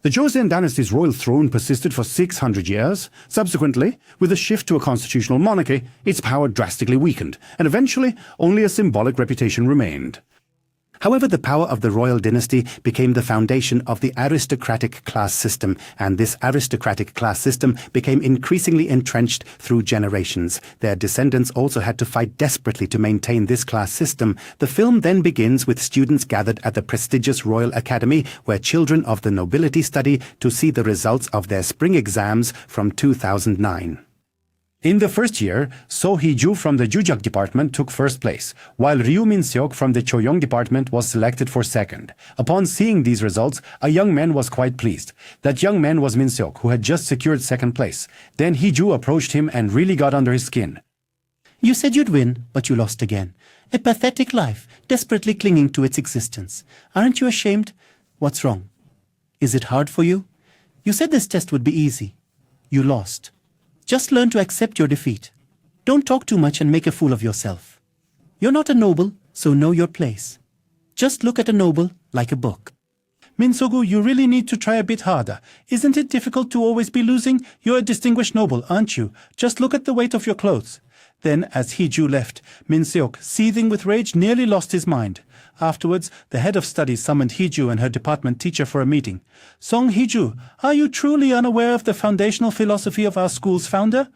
The Joseon dynasty's royal throne persisted for 600 years. Subsequently, with a shift to a constitutional monarchy, its power drastically weakened, and eventually only a symbolic reputation remained. However, the power of the royal dynasty became the foundation of the aristocratic class system, and this aristocratic class system became increasingly entrenched through generations. Their descendants also had to fight desperately to maintain this class system. The film then begins with students gathered at the prestigious Royal Academy, where children of the nobility study to see the results of their spring exams from 2009. In the first year, So Hee-ju from the Jujak department took first place, while Ryu Min-seok from the Choyong department was selected for second. Upon seeing these results, a young man was quite pleased. That young man was Min-seok, who had just secured second place. Then Hee-ju approached him and really got under his skin. You said you'd win, but you lost again. A pathetic life, desperately clinging to its existence. Aren't you ashamed? What's wrong? Is it hard for you? You said this test would be easy. You lost. Just learn to accept your defeat. Don't talk too much and make a fool of yourself. You're not a noble, so know your place. Just look at a noble like a book. Min-sogu, you really need to try a bit harder. Isn't it difficult to always be losing? You're a distinguished noble, aren't you? Just look at the weight of your clothes. Then, as Hee-ju left, Min-seok, seething with rage, nearly lost his mind. Afterwards, the head of studies summoned Hee-ju and her department teacher for a meeting. Song Hee-ju, are you truly unaware of the foundational philosophy of our school's founder?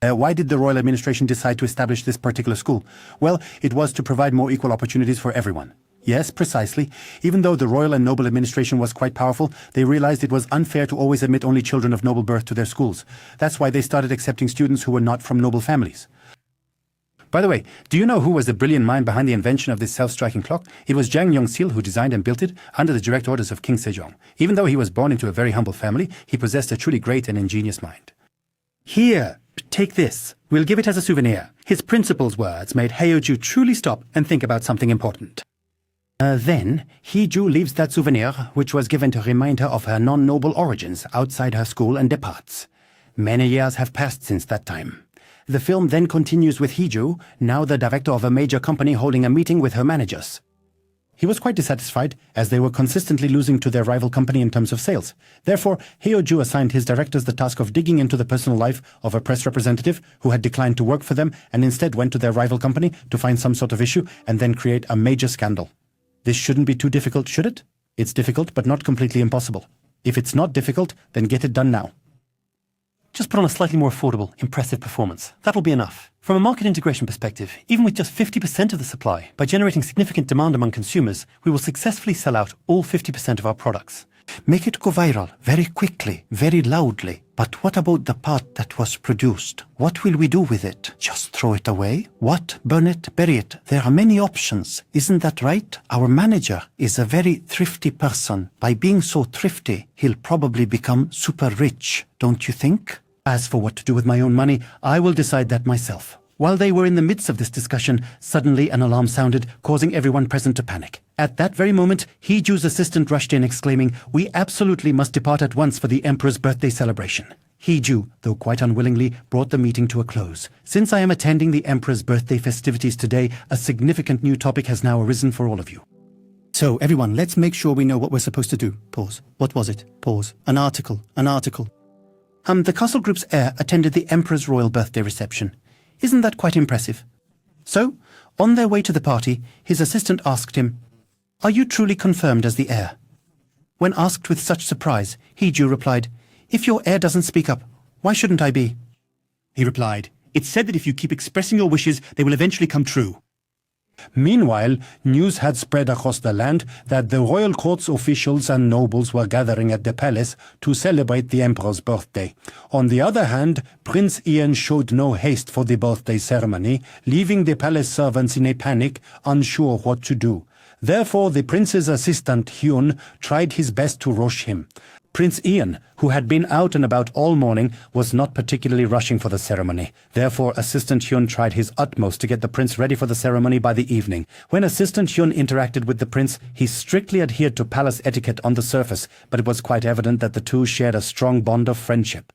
Why did the royal administration decide to establish this particular school? Well, it was to provide more equal opportunities for everyone. Yes, precisely. Even though the royal and noble administration was quite powerful, they realized it was unfair to always admit only children of noble birth to their schools. That's why they started accepting students who were not from noble families. By the way, do you know who was the brilliant mind behind the invention of this self-striking clock? It was Jang Yong-sil who designed and built it under the direct orders of King Sejong. Even though he was born into a very humble family, he possessed a truly great and ingenious mind. Here, take this. We'll give it as a souvenir. His principal's words made Hye-ju truly stop and think about something important. Then, Hee-ju leaves that souvenir, which was given to remind her of her non-noble origins, outside her school and departs. Many years have passed since that time. The film then continues with Hee-ju, now the director of a major company, holding a meeting with her managers. He was quite dissatisfied, as they were consistently losing to their rival company in terms of sales. Therefore, Hye-ju assigned his directors the task of digging into the personal life of a press representative who had declined to work for them and instead went to their rival company to find some sort of issue and then create a major scandal. This shouldn't be too difficult, should it? It's difficult, but not completely impossible. If it's not difficult, then get it done now. Just put on a slightly more affordable, impressive performance. That'll be enough. From a market integration perspective, even with just 50% of the supply, by generating significant demand among consumers, we will successfully sell out all 50% of our products. Make it go viral, very quickly, very loudly. But what about the part that was produced? What will we do with it? Just throw it away? What? Burn it? Bury it? There are many options. Isn't that right? Our manager is a very thrifty person. By being so thrifty, he'll probably become super rich, don't you think? As for what to do with my own money, I will decide that myself. While they were in the midst of this discussion, suddenly an alarm sounded, causing everyone present to panic. At that very moment, Hee-ju's assistant rushed in, exclaiming, "We absolutely must depart at once for the Emperor's birthday celebration." Hee-ju, though quite unwillingly, brought the meeting to a close. Since I am attending the Emperor's birthday festivities today, a significant new topic has now arisen for all of you. So, everyone, let's make sure we know what we're supposed to do. Pause. What was it? Pause. An article. The Castle Group's heir attended the Emperor's royal birthday reception. Isn't that quite impressive? So, on their way to the party, his assistant asked him, "Are you truly confirmed as the heir?" When asked with such surprise, Hee-ju replied, "If your heir doesn't speak up, why shouldn't I be?" He replied, "It's said that if you keep expressing your wishes, they will eventually come true." Meanwhile, news had spread across the land that the royal court's officials and nobles were gathering at the palace to celebrate the emperor's birthday. On the other hand, Prince Ian showed no haste for the birthday ceremony, leaving the palace servants in a panic, unsure what to do. Therefore, the prince's assistant, Hyun, tried his best to rush him. Prince Ian, who had been out and about all morning, was not particularly rushing for the ceremony. Therefore, Assistant Hyun tried his utmost to get the prince ready for the ceremony by the evening. When Assistant Hyun interacted with the prince, he strictly adhered to palace etiquette on the surface, but it was quite evident that the two shared a strong bond of friendship.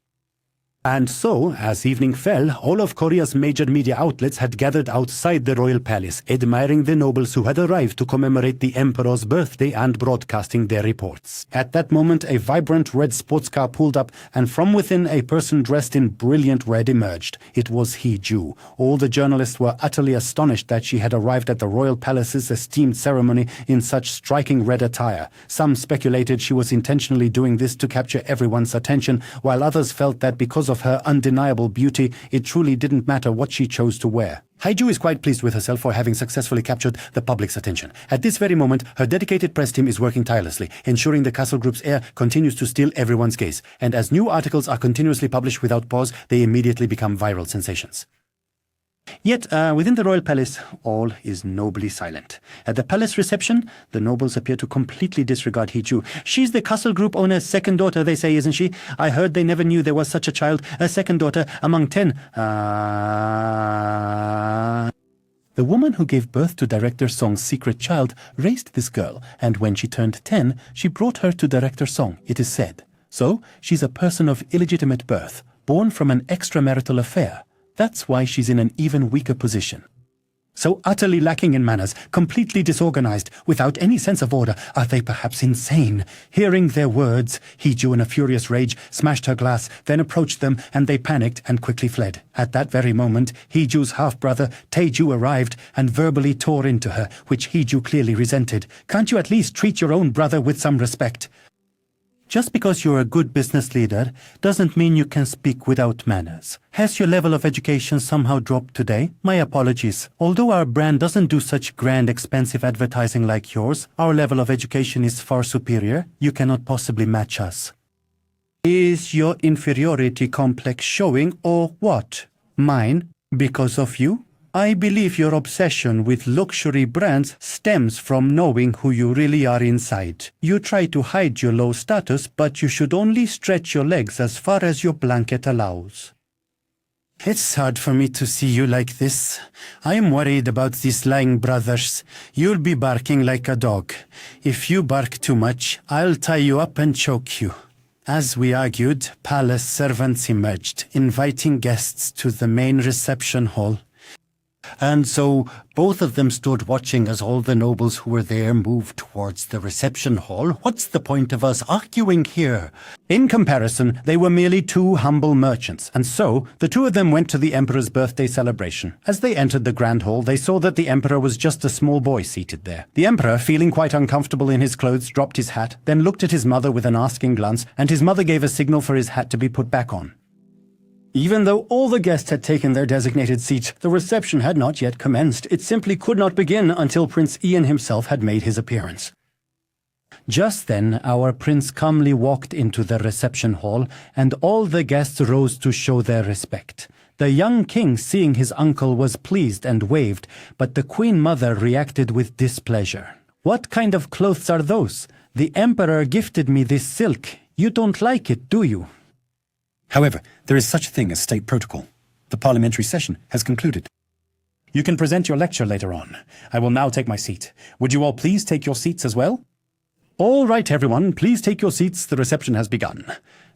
And so, as evening fell, all of Korea's major media outlets had gathered outside the royal palace, admiring the nobles who had arrived to commemorate the emperor's birthday and broadcasting their reports. At that moment, a vibrant red sports car pulled up, and from within a person dressed in brilliant red emerged. It was Hee-ju. All the journalists were utterly astonished that she had arrived at the royal palace's esteemed ceremony in such striking red attire. Some speculated she was intentionally doing this to capture everyone's attention, while others felt that because of her undeniable beauty, it truly didn't matter what she chose to wear. Hee-ju is quite pleased with herself for having successfully captured the public's attention. At this very moment, her dedicated press team is working tirelessly, ensuring the Castle Group's heir continues to steal everyone's gaze. And as new articles are continuously published without pause, they immediately become viral sensations. Yet, within the royal palace, all is nobly silent. At the palace reception, the nobles appear to completely disregard Hee-ju. She's the Castle Group owner's second daughter, they say, isn't she? I heard they never knew there was such a child, a second daughter, among 10. The woman who gave birth to Director Song's secret child raised this girl, and when she turned 10, she brought her to Director Song, it is said. So, she's a person of illegitimate birth, born from an extramarital affair. That's why she's in an even weaker position. So utterly lacking in manners, completely disorganized, without any sense of order, are they perhaps insane? Hearing their words, Hee-ju in a furious rage smashed her glass, then approached them, and they panicked and quickly fled. At that very moment, Hee-ju's half-brother, Tae-ju, arrived and verbally tore into her, which Hee-ju clearly resented. Can't you at least treat your own brother with some respect? Just because you're a good business leader doesn't mean you can speak without manners. Has your level of education somehow dropped today? My apologies. Although our brand doesn't do such grand, expensive advertising like yours, our level of education is far superior. You cannot possibly match us. Is your inferiority complex showing, or what? Mine? Because of you? I believe your obsession with luxury brands stems from knowing who you really are inside. You try to hide your low status, but you should only stretch your legs as far as your blanket allows. It's hard for me to see you like this. I am worried about these lying brothers. You'll be barking like a dog. If you bark too much, I'll tie you up and choke you. As we argued, palace servants emerged, inviting guests to the main reception hall. And so both of them stood watching as all the nobles who were there moved towards the reception hall. What's the point of us arguing here? In comparison, they were merely two humble merchants, and so the two of them went to the emperor's birthday celebration. As they entered the grand hall, they saw that the emperor was just a small boy seated there. The emperor, feeling quite uncomfortable in his clothes, dropped his hat, then looked at his mother with an asking glance, and his mother gave a signal for his hat to be put back on. Even though all the guests had taken their designated seats, the reception had not yet commenced. It simply could not begin until Prince Ian himself had made his appearance. Just then, our prince calmly walked into the reception hall, and all the guests rose to show their respect. The young king, seeing his uncle, was pleased and waved, but the queen mother reacted with displeasure. "What kind of clothes are those? The emperor gifted me this silk. You don't like it, do you?" However, there is such a thing as state protocol. The parliamentary session has concluded. You can present your lecture later on. I will now take my seat. Would you all please take your seats as well? All right, everyone, please take your seats. The reception has begun.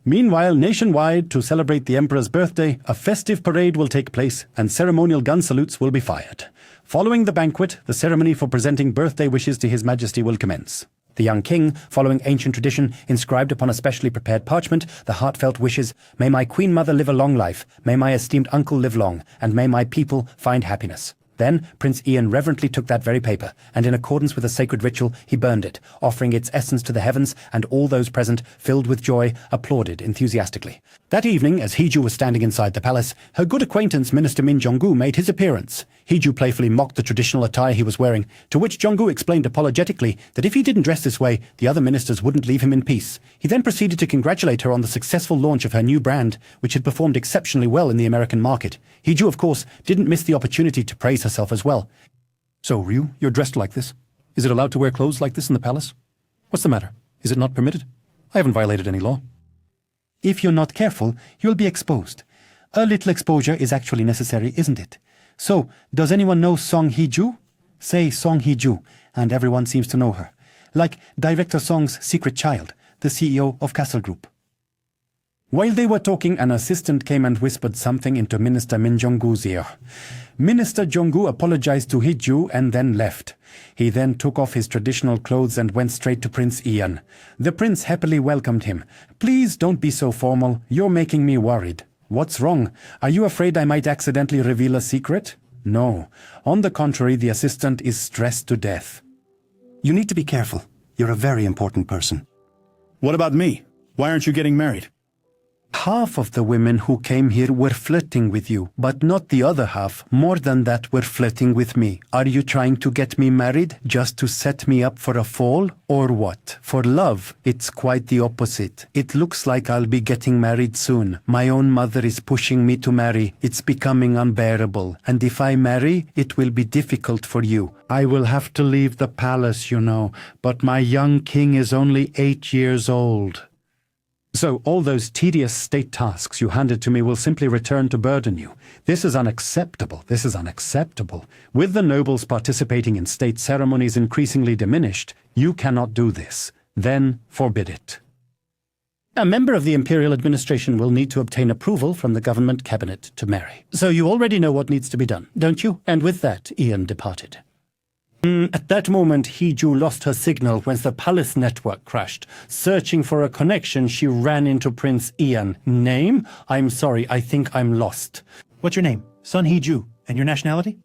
Meanwhile, nationwide, to celebrate the emperor's birthday, a festive parade will take place and ceremonial gun salutes will be fired. Following the banquet, the ceremony for presenting birthday wishes to His Majesty will commence. The young king, following ancient tradition, inscribed upon a specially prepared parchment the heartfelt wishes, "May my queen mother live a long life, may my esteemed uncle live long, and may my people find happiness." Then Prince Ian reverently took that very paper, and in accordance with a sacred ritual, he burned it, offering its essence to the heavens, and all those present, filled with joy, applauded enthusiastically. That evening, as Hee-ju was standing inside the palace, her good acquaintance Minister Min Jong-gu made his appearance. Hee-ju playfully mocked the traditional attire he was wearing, to which Jong-gu explained apologetically that if he didn't dress this way, the other ministers wouldn't leave him in peace. He then proceeded to congratulate her on the successful launch of her new brand, which had performed exceptionally well in the American market. Hee-ju, of course, didn't miss the opportunity to praise herself as well. So, Ryu, you're dressed like this? Is it allowed to wear clothes like this in the palace? What's the matter? Is it not permitted? I haven't violated any law. If you're not careful, you'll be exposed. A little exposure is actually necessary, isn't it? So, does anyone know Song Hee-ju? Say Song Hee-ju, and everyone seems to know her. Like Director Song's secret child, the CEO of Castle Group. While they were talking, an assistant came and whispered something into Minister Min Jong-gu's ear. Minister Jong-gu apologized to Hee-ju and then left. He then took off his traditional clothes and went straight to Prince Ian. The prince happily welcomed him. "Please don't be so formal. You're making me worried." "What's wrong? Are you afraid I might accidentally reveal a secret?" "No. On the contrary, the assistant is stressed to death." You need to be careful. You're a very important person. What about me? Why aren't you getting married? Half of the women who came here were flirting with you, but not the other half. More than that, were flirting with me. Are you trying to get me married just to set me up for a fall, or what? For love, it's quite the opposite. It looks like I'll be getting married soon. My own mother is pushing me to marry. It's becoming unbearable. And if I marry, it will be difficult for you. I will have to leave the palace, you know, but my young king is only 8 years old. So all those tedious state tasks you handed to me will simply return to burden you. This is unacceptable. This is unacceptable. With the nobles participating in state ceremonies increasingly diminished, you cannot do this. Then forbid it. A member of the imperial administration will need to obtain approval from the government cabinet to marry. So you already know what needs to be done, don't you? And with that, Ian departed. At that moment, Hee-ju lost her signal when the palace network crashed. Searching for a connection, she ran into Prince Ian. Name? I'm sorry, I think I'm lost. What's your name? Sun Hee-ju. And your nationality?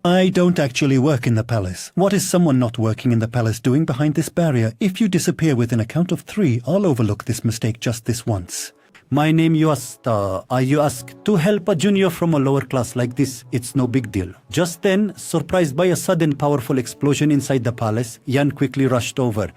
I don't actually work in the palace. What is someone not working in the palace doing behind this barrier? If you disappear within a count of 3, I'll overlook this mistake just this once. My name you asked, to help a junior from a lower class like this, it's no big deal. Just then, surprised by a sudden powerful explosion inside the palace, Yan quickly rushed over.